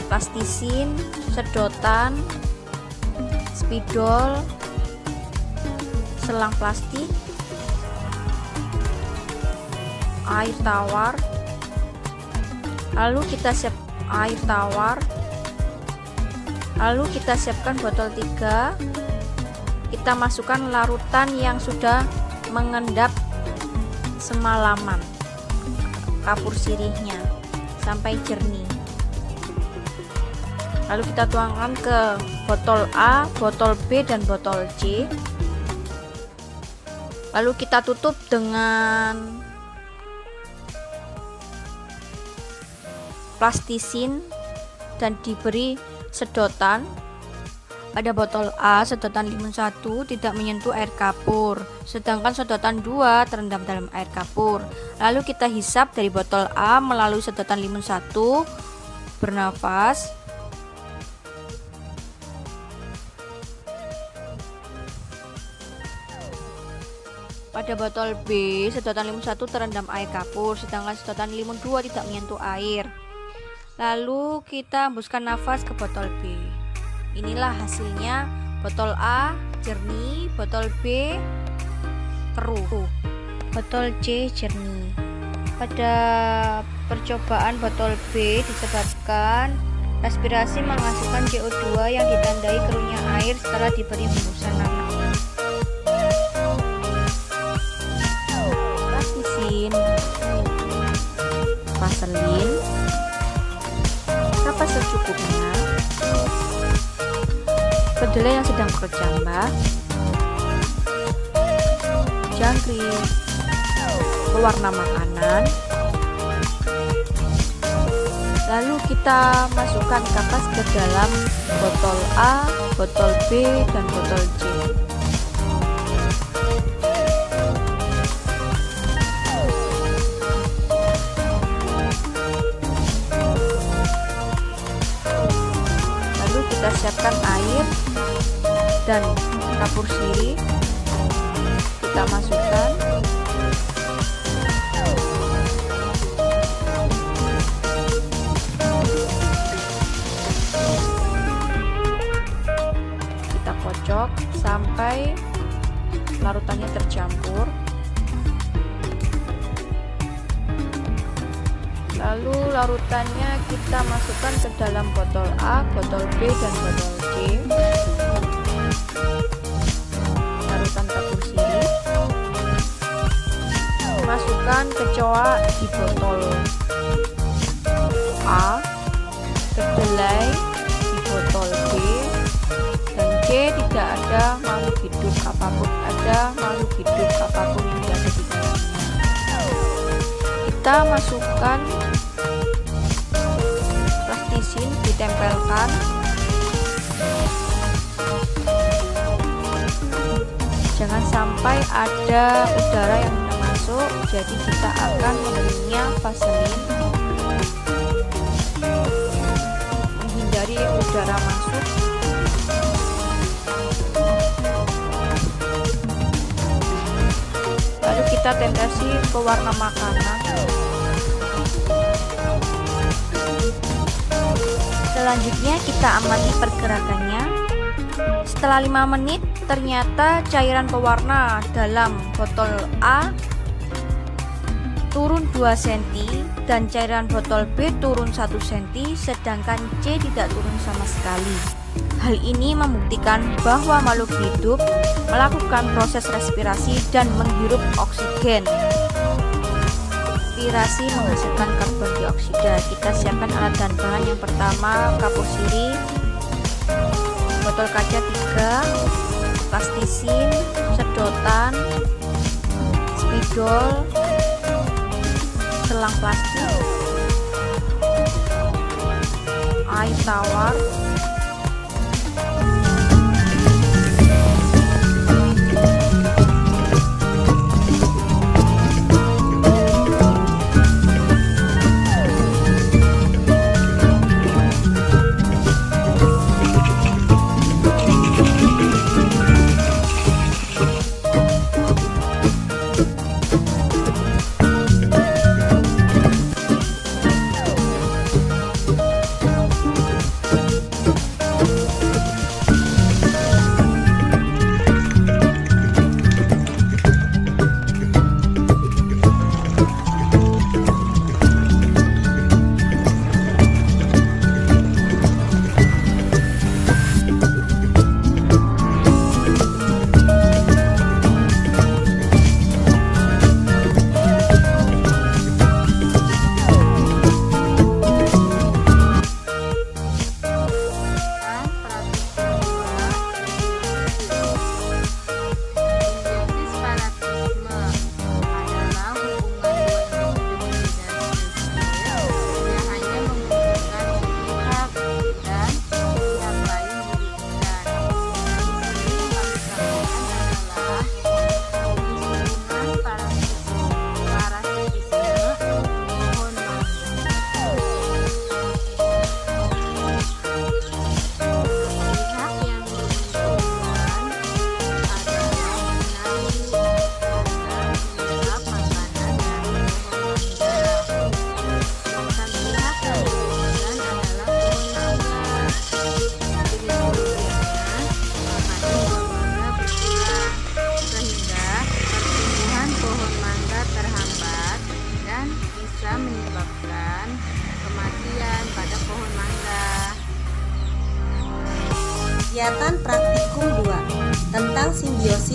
plastisin, sedotan, spidol, selang plastik, air tawar. Lalu kita siapkan botol 3. Kita masukkan larutan yang sudah mengendap semalaman, kapur sirihnya sampai jernih. Lalu kita tuangkan ke botol A, botol B, dan botol C. Lalu kita tutup dengan plastisin dan diberi sedotan. Pada botol A, sedotan limun 1 tidak menyentuh air kapur, sedangkan sedotan 2 terendam dalam air kapur. Lalu kita hisap dari botol A melalui sedotan limun 1, bernafas. Pada botol B, sedotan limun 1 terendam air kapur, sedangkan sedotan limun 2 tidak menyentuh air. Lalu kita hembuskan nafas ke botol B. Inilah hasilnya. Botol A jernih, botol B keruh, botol C jernih. Pada percobaan botol B disebabkan respirasi menghasilkan CO2 yang ditandai keruhnya air setelah diberi hembusan nafas. Plastisin, vaselin, kapas secukupnya, kedelai yang sedang berjambah, jangkrik, pewarna makanan. Lalu kita masukkan kapas ke dalam botol A, botol B, dan botol C. Lalu kita siapkan air dan kapur sirih, kita masukkan. Kita kocok sampai larutannya tercampur. Lalu larutannya kita masukkan ke dalam botol A, botol B, dan botol C. Larutan kapur sirih masukkan kecoa di botol A, kedelai di botol B, dan C tidak ada makhluk hidup apapun, yang berada di dalamnya. Kita masukkan plastisin, ditempelkan. Jangan sampai ada udara yang masuk, jadi kita akan memberinya vaselin menghindari udara masuk. Lalu kita tempelasi ke warna makanan. Selanjutnya kita amati pergerakannya. Setelah 5 menit, ternyata cairan pewarna dalam botol A turun 2 cm dan cairan botol B turun 1 cm, sedangkan C tidak turun sama sekali. Hal ini membuktikan bahwa makhluk hidup melakukan proses respirasi dan menghirup oksigen. Respirasi menghasilkan karbon dioksida. Kita siapkan alat dan bahan. Yang pertama, kapur sirih, botol kaca 3, plastisin, sedotan, spidol, selang plastik, air tawar,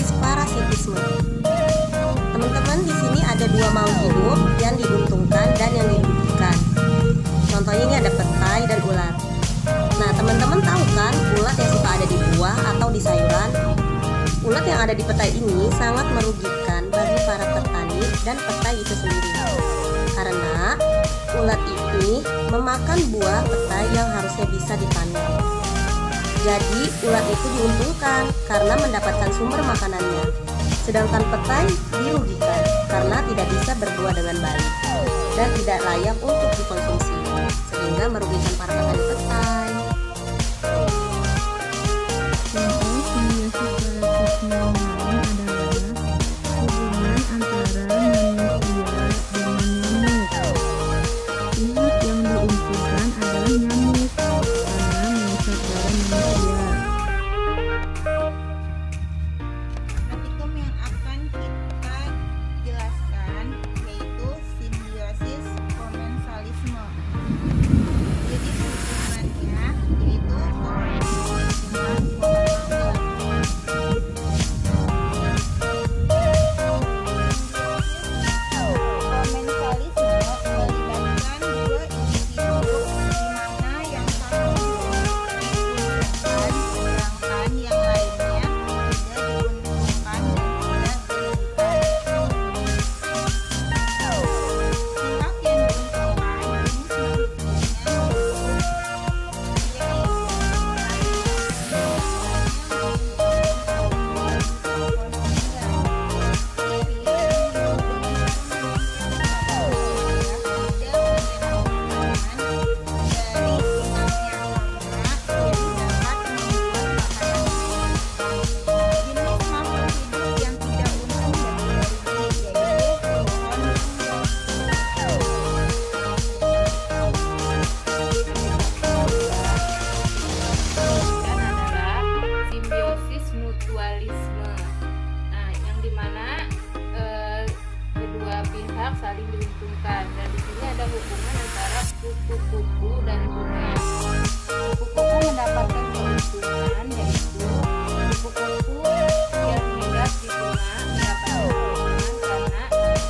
simbiosis parasitisme. Teman-teman, di sini ada dua makhluk hidup yang diuntungkan dan yang dirugikan. Contohnya ini ada petai dan ulat. Nah, teman-teman tahu kan ulat yang suka ada di buah atau di sayuran? Ulat yang ada di petai ini sangat merugikan bagi para petani dan petai itu sendiri. Karena ulat ini memakan buah petai yang harusnya bisa dipanen. Jadi ulat itu diuntungkan karena mendapatkan sumber makanannya. Sedangkan petai dirugikan karena tidak bisa berbuah dengan baik dan tidak layak untuk dikonsumsi, sehingga merugikan para petani petai. Contoh simbiosis parasitisme yang lain adalah hubungan antara manusia dengan nyamuk. Pihak yang diuntungkan adalah nyamuk karena menghisap darah manusia. Praktikum yang akan kita jelaskan yaitu simbiosis komensalisme. Jadi hubungannya yaitu organisme dengan pohon komensalisme melibatkan dua individu di mana yang satu diuntungkan sedangkan yang lainnya tidak diuntungkan dan tidak dirugikan. Pihak yang diuntungkan jenis manusianya adalah simbiosis mutualisme. Nah, yang dimana kedua pihak saling diuntungkan, dan di sini ada hubungan antara kupu-kupu dan bunga. Kupu-kupu mendapatkan keuntungan yaitu kupu-kupu yang hidup di bunga mendapatkan keuntungan karena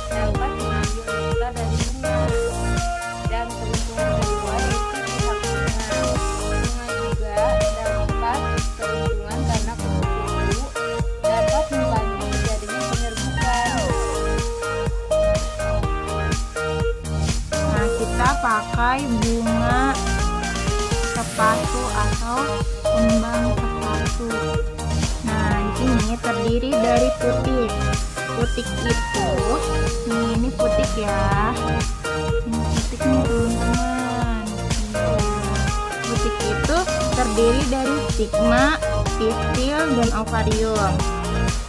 dapat mengambil nektar dari bunga, dan keuntungan kedua yaitu pihak bunga. Bunga juga dapat keuntungan karena kupu-kupu dapat membantu terjadinya penyerbukan. Nah, kita pakai bunga sepatu atau kembang sepatu. Nah, di sini terdiri dari putik. Putik itu, ini putik ya. Ini putik nih teman-teman. Putik itu terdiri dari stigma, pistil, dan ovarium.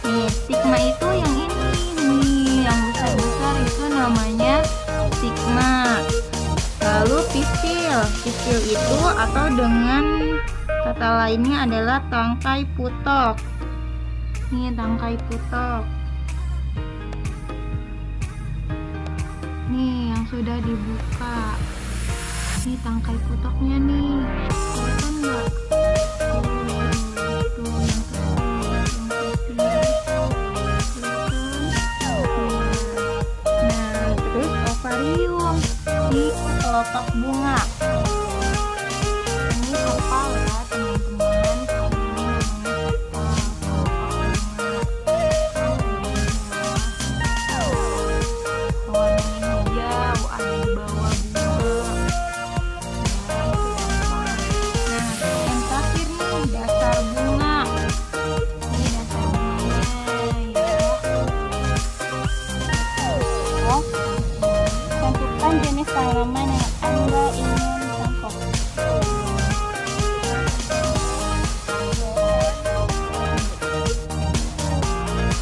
Nih, stigma itu yang ini nih, yang besar-besar itu namanya stigma. Lalu pistil itu atau dengan kata lainnya adalah tangkai putok. Nih tangkai putok. Nih yang sudah dibuka. Nih tangkai putoknya nih. Kelihatan nggak? Tuh yang kecil, Nah, terus ovarium di kelopak bunga. Ini opal ya teman-teman. Ini namanya opal, kelopak bunga. Warnanya hijau, ada di bawah bunga. Nah, yang terakhir nih dasar bunga. Ini dasar bunganya ya. Oh, tentukan jenis tanaman yang Anda ingin tangkap.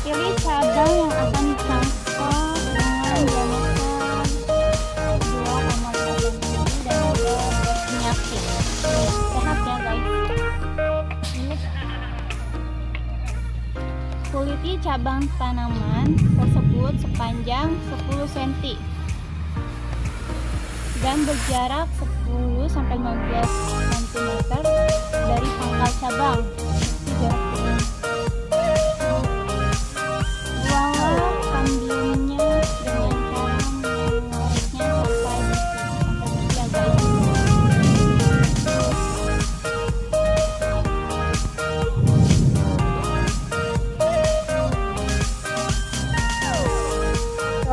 Pilih cabang yang akan ditangkap dengan diameter 2,5 cm dan juga bebas penyakit. Sehat ya guys. Ini kuliti cabang tanaman tersebut sepanjang 10 cm dan berjarak 10 sampai 15 cm dari pangkal cabang. Itu jarak ini.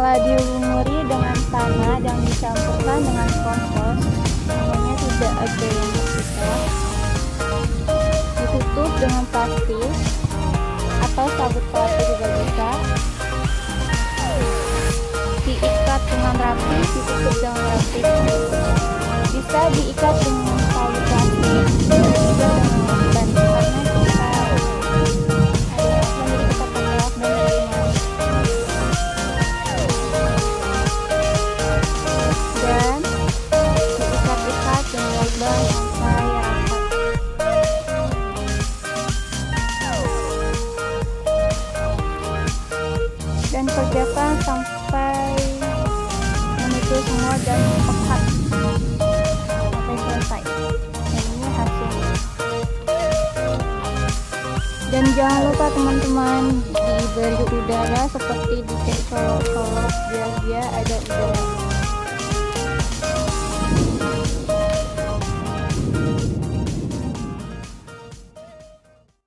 Setelah dilumuri dengan tanah dan dicampurkan dengan kompos, semuanya tidak ada yang tersisa. Ditutup dengan plastik atau sabut kelapa juga bisa. Diikat dengan rapi, ditutup dengan rapi. Bisa diikat dengan tali plastik dan juga dengan lakban, karena kita ada lakban jadi kita pakai lakban ringan. Dan diikat-ikat dengan lakban sampai rapat. Dan kerjakan sampai menuju semua dan pekat sampai selesai. Dan ini hasilnya. Dan jangan lupa teman-teman diberi udara seperti dicek colok-colok biar dia ada udara.